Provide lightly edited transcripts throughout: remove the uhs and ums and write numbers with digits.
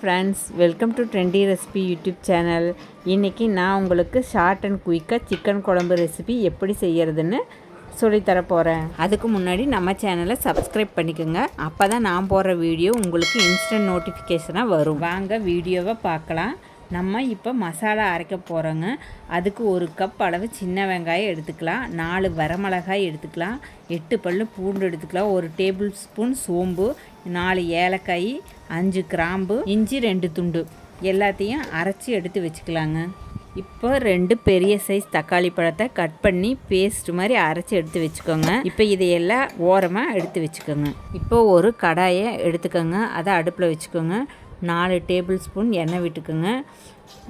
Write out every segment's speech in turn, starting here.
Friends, welcome to trendy recipe YouTube channel. இன்றைக்கி நான் உங்களுக்கு ஷார்ட் அண்ட் குயிக்காக சிக்கன் குழம்பு ரெசிபி எப்படி செய்கிறதுன்னு சொல்லித்தர போகிறேன். அதுக்கு முன்னாடி நம்ம சேனலை சப்ஸ்கிரைப் பண்ணிக்கோங்க. அப்போ தான் நான் போடுற வீடியோ உங்களுக்கு இன்ஸ்டன்ட் நோட்டிஃபிகேஷனாக வரும். வாங்க வீடியோவை பார்க்கலாம். நம்ம இப்போ மசாலா அரைக்க போகிறோங்க. அதுக்கு 1 கப் அளவு சின்ன வெங்காயம் எடுத்துக்கலாம், 4 வரமிளகாய் எடுத்துக்கலாம், 8 பல் பூண்டு எடுத்துக்கலாம், 1 டேபிள் ஸ்பூன் சோம்பு, 4 ஏலக்காய், 5 கிராம்பு, இஞ்சி 2 துண்டு எல்லாத்தையும் அரைச்சி எடுத்து வச்சுக்கலாங்க. இப்போ 2 பெரிய சைஸ் தக்காளி பழத்தை கட் பண்ணி பேஸ்ட் மாதிரி அரைச்சி எடுத்து வச்சுக்கோங்க. இப்போ இதையெல்லாம் ஓரமாக எடுத்து வச்சுக்கோங்க. இப்போ ஒரு கடாயை எடுத்துக்கோங்க, அதை அடுப்பில் வச்சுக்கோங்க. 4 டேபிள் ஸ்பூன் எண்ணெய் விட்டுக்குங்க.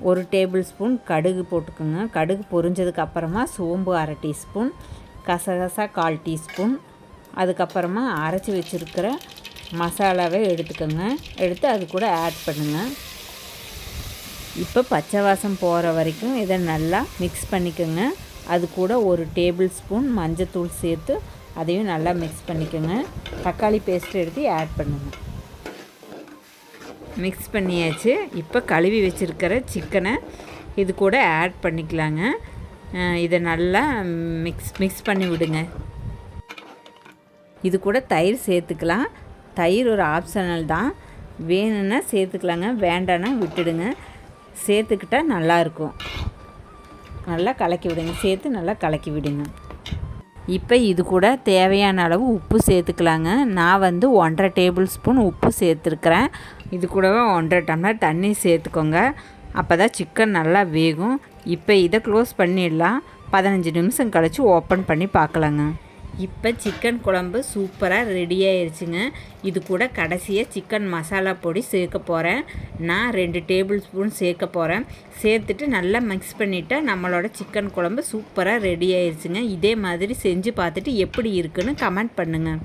1 டேபிள் ஸ்பூன் கடுகு போட்டுக்கோங்க. கடுகு பொரிஞ்சதுக்கு அப்புறமா சோம்பு 1/2 டீஸ்பூன், கசகசா 1/4 டீஸ்பூன், அதுக்கப்புறமா அரைச்சி வச்சுருக்கிற மசாலாவை எடுத்துக்கோங்க. எடுத்து அது கூட ஆட் பண்ணுங்கள். இப்போ பச்சை வாசம் போகிற வரைக்கும் இதை நல்லா மிக்ஸ் பண்ணிக்கோங்க. அது கூட 1 டேபிள் ஸ்பூன் மஞ்சத்தூள் சேர்த்து அதையும் நல்லா மிக்ஸ் பண்ணிக்கோங்க. தக்காளி பேஸ்ட் எடுத்து ஆட் பண்ணுங்கள். மிக்ஸ் பண்ணியாச்சு. இப்போ கழுவி வச்சுருக்கிற சிக்கனை இது கூட ஆட் பண்ணிக்கலாங்க. இதை நல்லா மிக்ஸ் பண்ணி விடுங்க. இது கூட தயிர் சேர்த்துக்கலாம். தயிர் ஒரு ஆப்ஷனல் தான், வேணும்னா சேர்த்துக்கலாங்க, வேண்டான்னா விட்டுடுங்க. சேர்த்துக்கிட்டால் நல்லாயிருக்கும். நல்லா கலக்கி விடுங்க. சேர்த்து நல்லா கலக்கி விடுங்க. இப்போ இது கூட தேவையான அளவு உப்பு சேர்த்துக்கலாங்க. நான் 1/2 டேபிள் ஸ்பூன் உப்பு சேர்த்துருக்குறேன். இது கூடவே 1/2 டம்ளர் தண்ணி சேர்த்துக்கோங்க. அப்போ தான் சிக்கன் நல்லா வேகும். இப்போ இதை க்ளோஸ் பண்ணிடலாம். 15 நிமிஷம் கழித்து ஓப்பன் பண்ணி பார்க்கலாங்க. இப்போ சிக்கன் குழம்பு சூப்பராக ரெடி ஆயிடுச்சுங்க. இது கூட கடைசியாக சிக்கன் மசாலா பொடி சேர்க்க போகிறேன். நான் 2 டேபிள் ஸ்பூன் சேர்க்க போகிறேன். சேர்த்துட்டு நல்லா மிக்ஸ் பண்ணிவிட்டா நம்மளோட சிக்கன் குழம்பு சூப்பராக ரெடி ஆயிடுச்சுங்க. இதே மாதிரி செஞ்சு பார்த்துட்டு எப்படி இருக்குன்னு கமெண்ட் பண்ணுங்கள்.